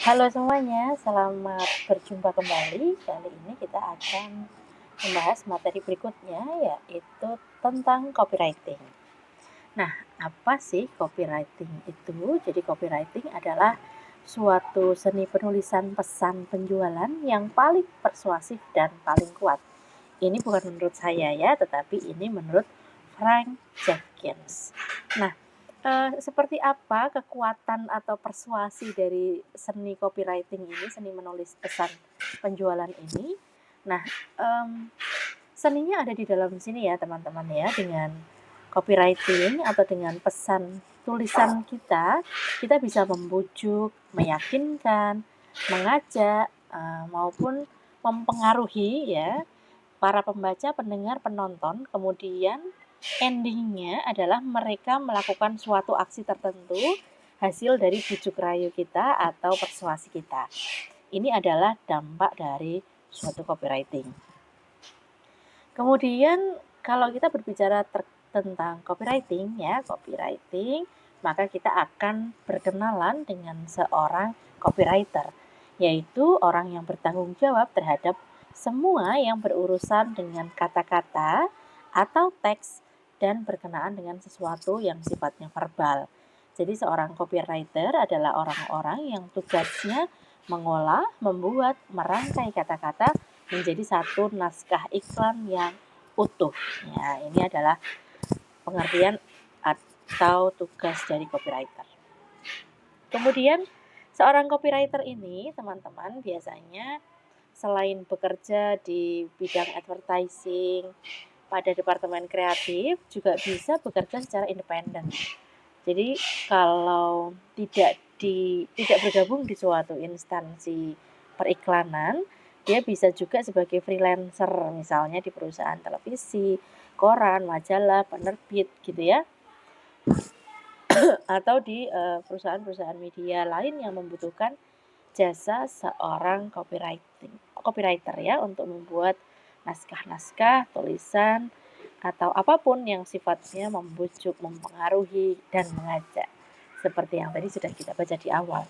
Halo semuanya, selamat berjumpa kembali. Kali ini kita akan membahas materi berikutnya, yaitu tentang copywriting. Nah, apa sih copywriting itu? Jadi copywriting adalah suatu seni penulisan pesan penjualan yang paling persuasif dan paling kuat. Ini bukan menurut saya ya, tetapi ini menurut Frank Jenkins. Nah, seperti apa kekuatan atau persuasi dari seni copywriting ini, seni menulis pesan penjualan ini? Nah, seninya ada di dalam sini ya teman-teman ya, dengan copywriting atau dengan pesan tulisan kita bisa membujuk, meyakinkan, mengajak, maupun mempengaruhi ya para pembaca, pendengar, penonton. Kemudian endingnya adalah mereka melakukan suatu aksi tertentu hasil dari bujuk rayu kita atau persuasi kita. Ini adalah dampak dari suatu copywriting. Kemudian kalau kita berbicara tentang copywriting ya, maka kita akan berkenalan dengan seorang copywriter, yaitu orang yang bertanggung jawab terhadap semua yang berurusan dengan kata-kata atau teks dan berkenaan dengan sesuatu yang sifatnya verbal. Jadi seorang copywriter adalah orang-orang yang tugasnya mengolah, membuat, merangkai kata-kata menjadi satu naskah iklan yang utuh. Ya, ini adalah pengertian atau tugas dari copywriter. Kemudian seorang copywriter ini, teman-teman, biasanya selain bekerja di bidang advertising pada departemen kreatif, juga bisa bekerja secara independen. Jadi kalau tidak bergabung di suatu instansi periklanan, dia bisa juga sebagai freelancer, misalnya di perusahaan televisi, koran, majalah, penerbit gitu ya, atau di perusahaan-perusahaan media lain yang membutuhkan jasa seorang copywriter ya, untuk membuat naskah-naskah, tulisan, atau apapun yang sifatnya membujuk, mempengaruhi, dan mengajak. Seperti yang tadi sudah kita baca di awal.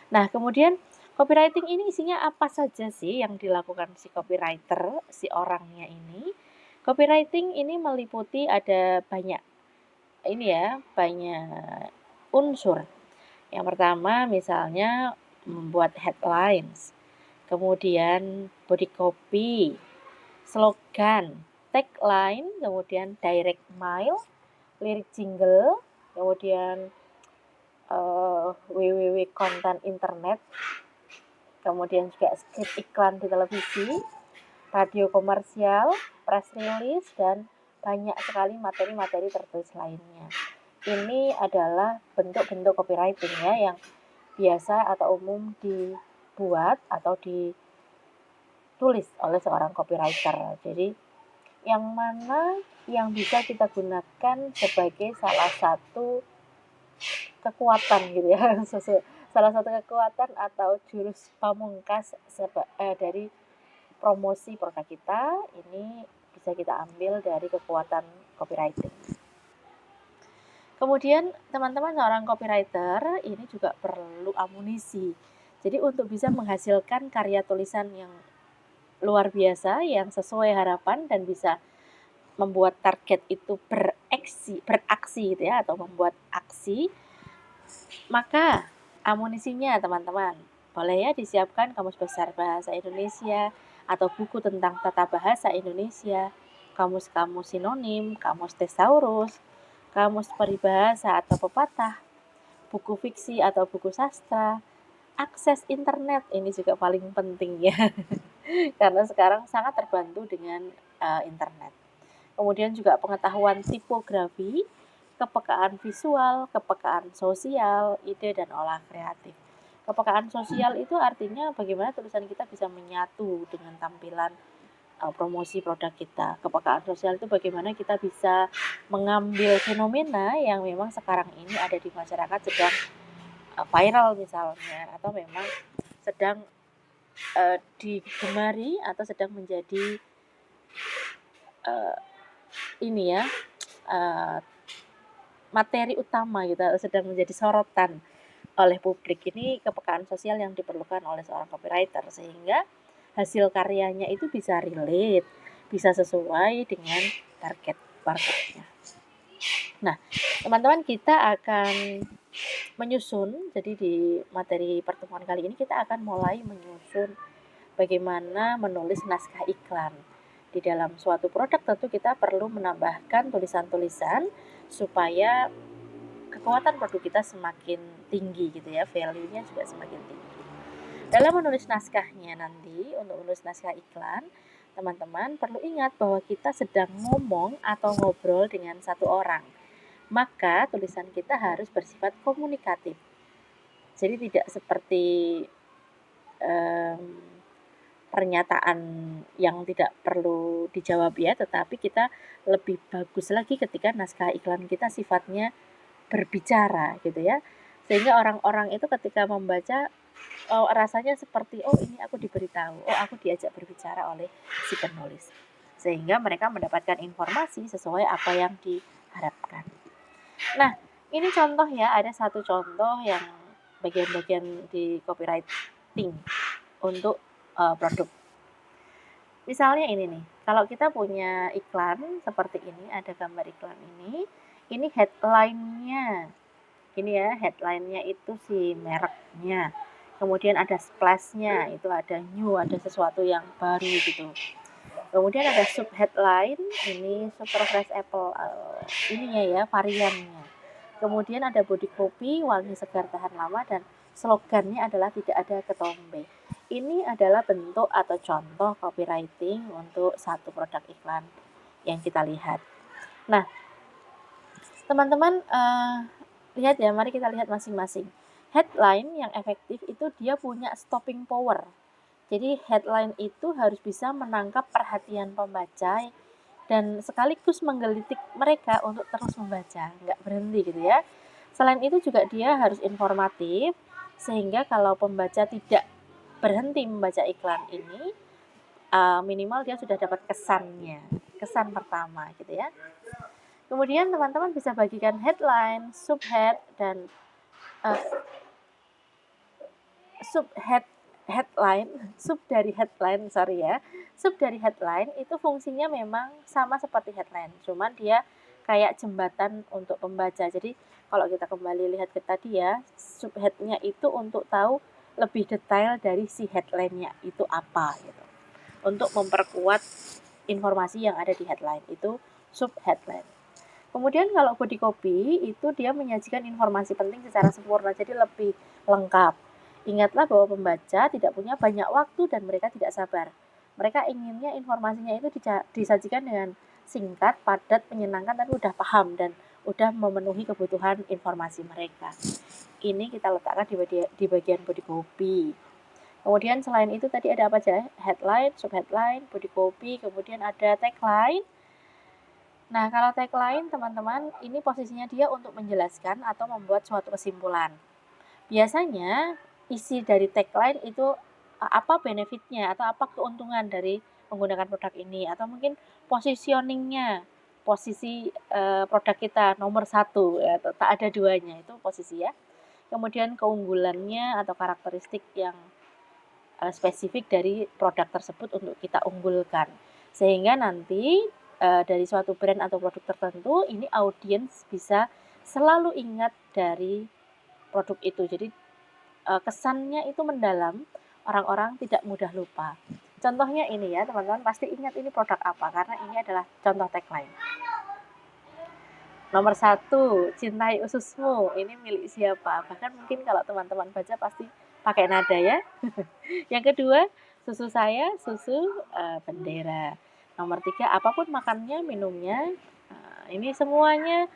Nah, kemudian copywriting ini isinya apa saja sih yang dilakukan si copywriter, si orangnya ini? Copywriting ini meliputi ada banyak unsur. Yang pertama misalnya membuat headlines, kemudian body copy, slogan, tagline, kemudian direct mail, lirik jingle, kemudian www konten internet, kemudian juga skrip iklan di televisi, radio komersial, press release, dan banyak sekali materi-materi tertulis lainnya. Ini adalah bentuk-bentuk copywriting ya, yang biasa atau umum dibuat atau ditulis oleh seorang copywriter. Jadi yang mana yang bisa kita gunakan sebagai salah satu kekuatan gitu ya, salah satu kekuatan atau jurus pamungkas dari promosi produk kita, ini bisa kita ambil dari kekuatan copywriting. Kemudian teman-teman, seorang copywriter ini juga perlu amunisi. Jadi untuk bisa menghasilkan karya tulisan yang luar biasa, yang sesuai harapan dan bisa membuat target itu beraksi gitu ya, atau membuat aksi, maka amunisinya teman-teman boleh ya disiapkan kamus besar bahasa Indonesia atau buku tentang tata bahasa Indonesia, kamus-kamus sinonim, kamus thesaurus, kamus peribahasa atau pepatah, buku fiksi atau buku sastra, akses internet ini juga paling penting ya, karena sekarang sangat terbantu dengan internet. Kemudian juga pengetahuan tipografi, kepekaan visual, kepekaan sosial, ide dan olah kreatif. Kepekaan sosial itu artinya bagaimana tulisan kita bisa menyatu dengan tampilan promosi produk kita. Kepekaan sosial itu bagaimana kita bisa mengambil fenomena yang memang sekarang ini ada di masyarakat sedang viral misalnya, atau memang sedang digemari atau sedang menjadi materi utama gitu, sedang menjadi sorotan oleh publik. Ini kepekaan sosial yang diperlukan oleh seorang copywriter, sehingga hasil karyanya itu bisa relate, bisa sesuai dengan target marketnya. Nah, teman-teman, kita akan menyusun, jadi di materi pertemuan kali ini kita akan mulai menyusun bagaimana menulis naskah iklan. Di dalam suatu produk tentu kita perlu menambahkan tulisan-tulisan supaya kekuatan produk kita semakin tinggi gitu ya, value-nya juga semakin tinggi. Dalam menulis naskahnya nanti, untuk menulis naskah iklan, teman-teman perlu ingat bahwa kita sedang ngomong atau ngobrol dengan satu orang. Maka tulisan kita harus bersifat komunikatif. Jadi tidak seperti pernyataan yang tidak perlu dijawab ya, tetapi kita lebih bagus lagi ketika naskah iklan kita sifatnya berbicara gitu ya. Sehingga orang-orang itu ketika membaca rasanya seperti, oh ini aku diberitahu, oh aku diajak berbicara oleh si penulis. Sehingga mereka mendapatkan informasi sesuai apa yang diharapkan. Nah, ini contoh ya, ada satu contoh yang bagian-bagian di copywriting untuk produk. Misalnya ini nih, kalau kita punya iklan seperti ini, ada gambar iklan ini headline-nya. Ini ya, headline-nya itu si mereknya. Kemudian ada splash-nya, itu ada new, ada sesuatu yang baru gitu. Kemudian ada sub headline, ini super fresh apple, ininya ya, variannya. Kemudian ada body copy, wangi segar tahan lama, dan slogannya adalah tidak ada ketombe. Ini adalah bentuk atau contoh copywriting untuk satu produk iklan yang kita lihat. Nah, teman-teman lihat ya, mari kita lihat masing-masing. Headline yang efektif itu dia punya stopping power. Jadi headline itu harus bisa menangkap perhatian pembaca dan sekaligus menggelitik mereka untuk terus membaca, nggak berhenti gitu ya. Selain itu juga dia harus informatif, sehingga kalau pembaca tidak berhenti membaca iklan ini, minimal dia sudah dapat kesannya, kesan pertama gitu ya. Kemudian teman-teman bisa bagikan headline, subhead, dan sub dari headline itu fungsinya memang sama seperti headline, cuman dia kayak jembatan untuk pembaca. Jadi kalau kita kembali lihat ke tadi ya, subheadnya itu untuk tahu lebih detail dari si headline-nya itu apa gitu, untuk memperkuat informasi yang ada di headline, itu subheadline. Kemudian kalau body copy itu dia menyajikan informasi penting secara sempurna, jadi lebih lengkap. Ingatlah bahwa pembaca tidak punya banyak waktu dan mereka tidak sabar. Mereka inginnya informasinya itu disajikan dengan singkat, padat, menyenangkan, tapi udah paham dan udah memenuhi kebutuhan informasi mereka. Ini kita letakkan di bagian body copy. Kemudian selain itu tadi ada apa aja? Headline, subheadline, body copy, kemudian ada tagline. Nah, kalau tagline teman-teman, ini posisinya dia untuk menjelaskan atau membuat suatu kesimpulan. Biasanya isi dari tagline itu apa benefitnya atau apa keuntungan dari menggunakan produk ini, atau mungkin positioningnya, posisi produk kita nomor 1 ya, tak ada duanya, itu posisi ya. Kemudian keunggulannya atau karakteristik yang spesifik dari produk tersebut untuk kita unggulkan, sehingga nanti dari suatu brand atau produk tertentu ini audiens bisa selalu ingat dari produk itu. Jadi kesannya itu mendalam, orang-orang tidak mudah lupa. Contohnya ini ya, teman-teman pasti ingat ini produk apa, karena ini adalah contoh tagline. Nomor 1, cintai ususmu, ini milik siapa? Bahkan mungkin kalau teman-teman baca pasti pakai nada ya. Yang kedua, susu saya, susu bendera. Nomor 3, apapun makannya, minumnya. Ini semuanya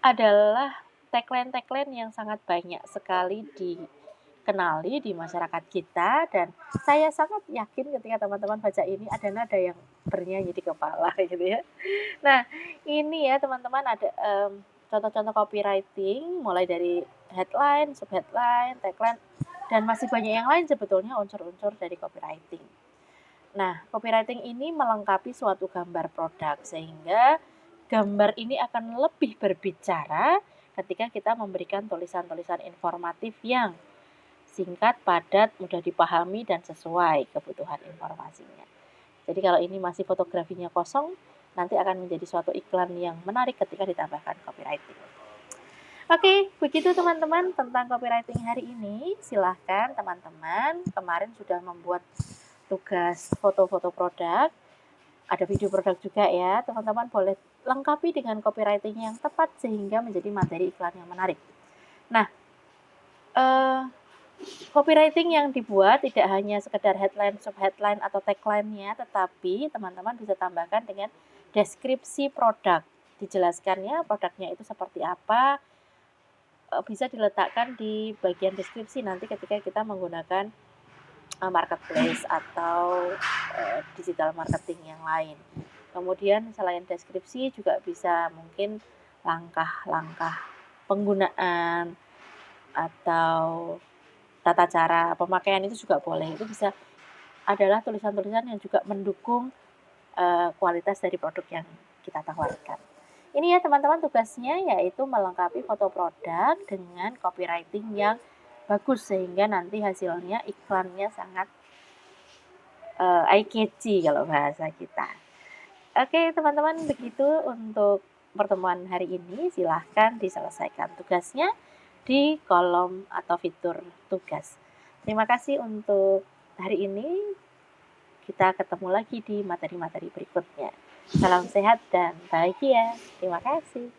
adalah tagline-tagline yang sangat banyak sekali dikenali di masyarakat kita, dan saya sangat yakin ketika teman-teman baca ini ada nada yang bernyanyi di kepala gitu ya. Nah, ini ya teman-teman ada contoh-contoh copywriting mulai dari headline, subheadline, tagline, dan masih banyak yang lain sebetulnya unsur-unsur dari copywriting. Nah, copywriting ini melengkapi suatu gambar produk, sehingga gambar ini akan lebih berbicara ketika kita memberikan tulisan-tulisan informatif yang singkat, padat, mudah dipahami, dan sesuai kebutuhan informasinya. Jadi kalau ini masih fotografinya kosong, nanti akan menjadi suatu iklan yang menarik ketika ditambahkan copywriting. Oke, begitu teman-teman tentang copywriting hari ini. Silahkan teman-teman, kemarin sudah membuat tugas foto-foto produk, ada video produk juga ya. Teman-teman boleh lengkapi dengan copywriting yang tepat sehingga menjadi materi iklan yang menarik. Nah, copywriting yang dibuat tidak hanya sekedar headline, subheadline, atau tagline-nya, tetapi teman-teman bisa tambahkan dengan deskripsi produk. Dijelaskannya produknya itu seperti apa, bisa diletakkan di bagian deskripsi nanti ketika kita menggunakan marketplace atau digital marketing yang lain. Kemudian selain deskripsi juga bisa mungkin langkah-langkah penggunaan atau tata cara pemakaian itu juga boleh. Itu bisa adalah tulisan-tulisan yang juga mendukung kualitas dari produk yang kita tawarkan. Ini ya teman-teman tugasnya, yaitu melengkapi foto produk dengan copywriting yang bagus sehingga nanti hasilnya iklannya sangat eye-catchy kalau bahasa kita. Oke teman-teman, begitu untuk pertemuan hari ini. Silahkan diselesaikan tugasnya di kolom atau fitur tugas. Terima kasih untuk hari ini. Kita ketemu lagi di materi-materi berikutnya. Salam sehat dan bahagia. Terima kasih.